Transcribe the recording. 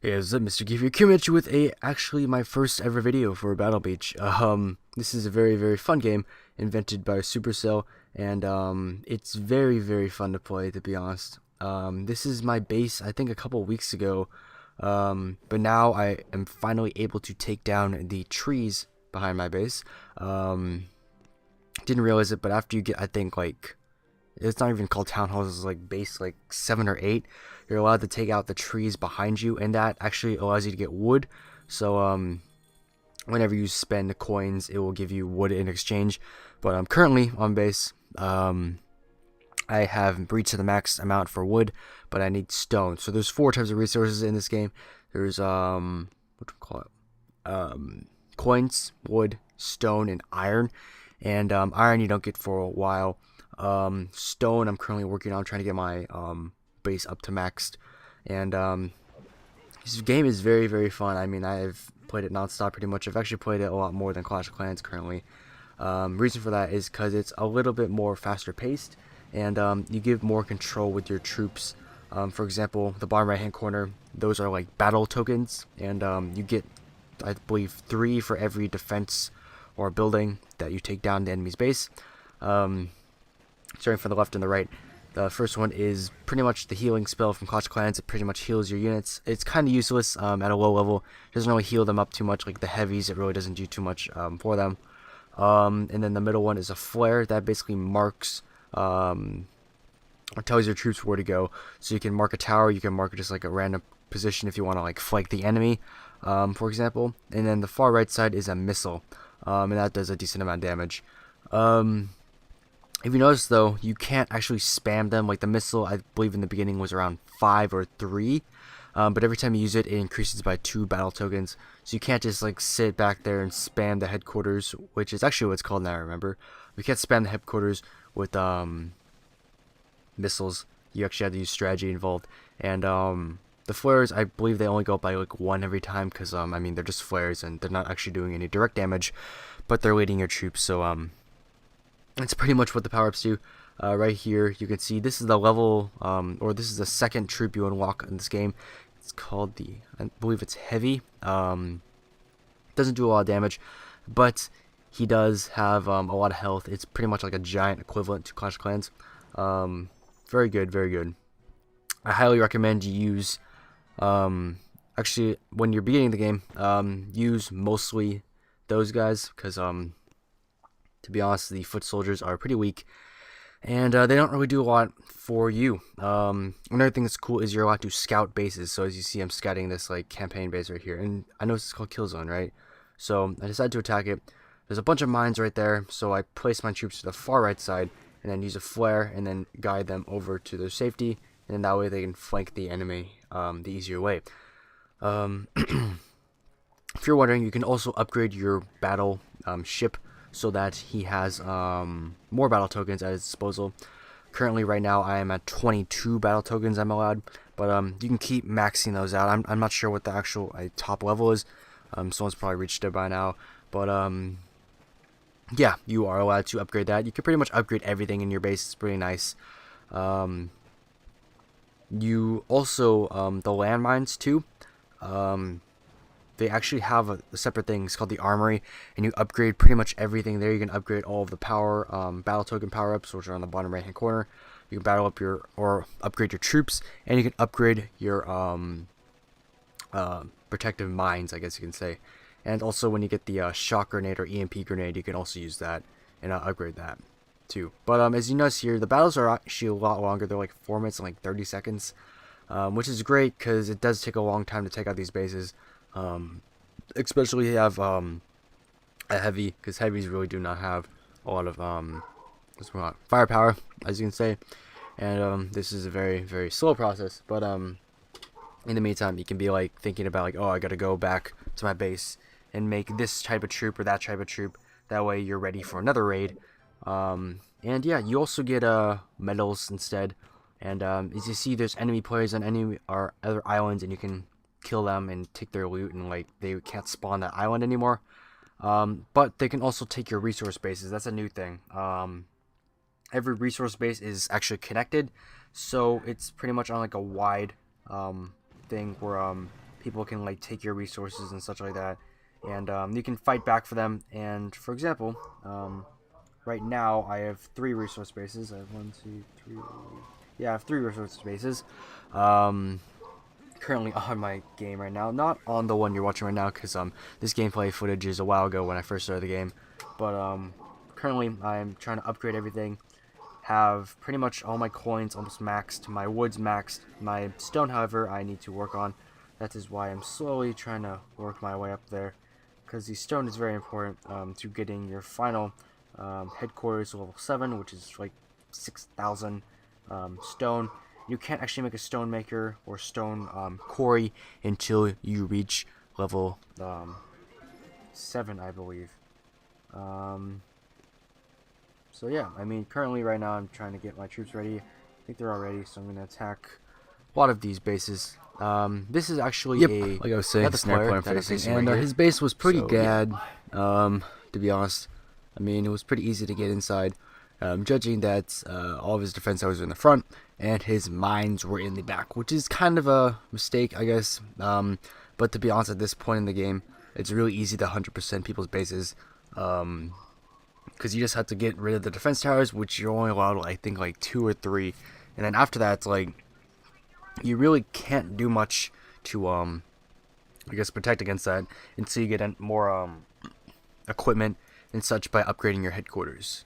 Hey, what's up, MrGiveInGiveOut coming at you with actually my first ever video for Battle Beach. This is a very fun game invented by Supercell, and it's very fun to play, to be honest. This is my base, I think a couple weeks ago, but now I am finally able to take down the trees behind my base. Didn't realize it, but after you get, I think, like, it's not even called town halls, it's like base like 7 or 8, you're allowed to take out the trees behind you, and that actually allows you to get wood. So whenever you spend coins, it will give you wood in exchange. But I'm currently on base. I have reached the max amount for wood, but I need stone. So there's 4 types of resources in this game. There's what do we call it, coins, wood, stone, and iron. And iron you don't get for a while. Stone I'm currently working on, trying to get my base up to maxed. And this game is very fun. I mean, I've played it nonstop pretty much. I've actually played it a lot more than Clash of Clans currently. Reason for that is because it's a little bit more faster paced, and you give more control with your troops. For example, the bottom right hand corner, those are like battle tokens, and you get, I believe, 3 for every defense or building that you take down the enemy's base. Starting from the left and the right, the first one is pretty much the healing spell from Clash of Clans. It pretty much heals your units. It's kind of useless at a low level. It doesn't really heal them up too much. Like the heavies, it really doesn't do too much for them. And then the middle one is a flare that basically marks, or tells your troops where to go. So you can mark a tower, you can mark just like a random position if you want to like flank the enemy, for example. And then the far right side is a missile, and that does a decent amount of damage. If you notice though, you can't actually spam them. Like the missile, I believe in the beginning was around 5 or 3, but every time you use it, it increases by 2 battle tokens. So you can't just like sit back there and spam the headquarters, which is actually what it's called now, I remember. You can't spam the headquarters with missiles. You actually have to use strategy involved. And the flares, I believe they only go up by like 1 every time, because I mean, they're just flares and they're not actually doing any direct damage, but they're leading your troops. So that's pretty much what the power-ups do. Right here, you can see this is the level, or this is the second troop you unlock in this game. It's called the, I believe it's Heavy. Doesn't do a lot of damage, but he does have a lot of health. It's pretty much like a giant equivalent to Clash of Clans. Very good. I highly recommend you use, actually, when you're beginning the game, use mostly those guys, because to be honest, the foot soldiers are pretty weak, and they don't really do a lot for you. Another thing that's cool is you're allowed to scout bases. So as you see, I'm scouting this like campaign base right here, and I know it's called Kill Zone, right? So I decided to attack it. There's a bunch of mines right there, so I place my troops to the far right side, and then use a flare, and then guide them over to their safety, and then that way they can flank the enemy the easier way. If you're wondering, you can also upgrade your battle ship, so that he has more battle tokens at his disposal. Currently, right now, I am at 22 battle tokens I'm allowed, but you can keep maxing those out. I'm not sure what the actual top level is. Someone's probably reached it by now, but yeah, you are allowed to upgrade that. You can pretty much upgrade everything in your base. It's pretty nice. You also, the landmines too. They actually have a separate thing. It's called the armory, and you upgrade pretty much everything there. You can upgrade all of the power battle token power-ups, which are on the bottom right hand corner. You can battle up your, or upgrade your troops, and you can upgrade your protective mines, I guess you can say. And also when you get the shock grenade or EMP grenade, you can also use that and upgrade that too. But as you notice here, the battles are actually a lot longer. They're like 4 minutes and like 30 seconds, which is great because it does take a long time to take out these bases. Especially if you have a heavy, because heavies really do not have a lot of firepower, as you can say, and this is a very slow process. But in the meantime, you can be like thinking about like, oh, I gotta go back to my base and make this type of troop or that type of troop. That way you're ready for another raid. And yeah, you also get medals instead. And as you see, there's enemy players on enemy or other islands, and you can kill them and take their loot, and like they can't spawn that island anymore. But they can also take your resource bases. That's a new thing. Every resource base is actually connected, so it's pretty much on like a wide thing where people can like take your resources and such like that, and you can fight back for them. And for example, right now I have 3 resource bases. I have 1, 2, 3. Yeah, I have 3 resource bases. Currently on my game right now, not on the one you're watching right now, because this gameplay footage is a while ago when I first started the game. But currently I'm trying to upgrade everything. Have pretty much all my coins almost maxed, my wood's maxed, my stone, however, I need to work on. That is why I'm slowly trying to work my way up there, because the stone is very important to getting your final headquarters level 7, which is like 6,000 stone. You can't actually make a stone maker or stone quarry until you reach level 7, I believe. So yeah, I mean, currently right now I'm trying to get my troops ready. I think they're all ready, so I'm going to attack a lot of these bases. This is actually Like I was saying, snare player facing, and his base was pretty bad, to be honest. I mean, it was pretty easy to get inside, judging that all of his defense towers were in the front, and his mines were in the back, which is kind of a mistake, I guess. But to be honest, at this point in the game, it's really easy to 100% people's bases, because you just have to get rid of the defense towers, which you're only allowed, I think, like 2 or 3, and then after that, it's like, you really can't do much to, I guess, protect against that until you get more, equipment and such by upgrading your headquarters.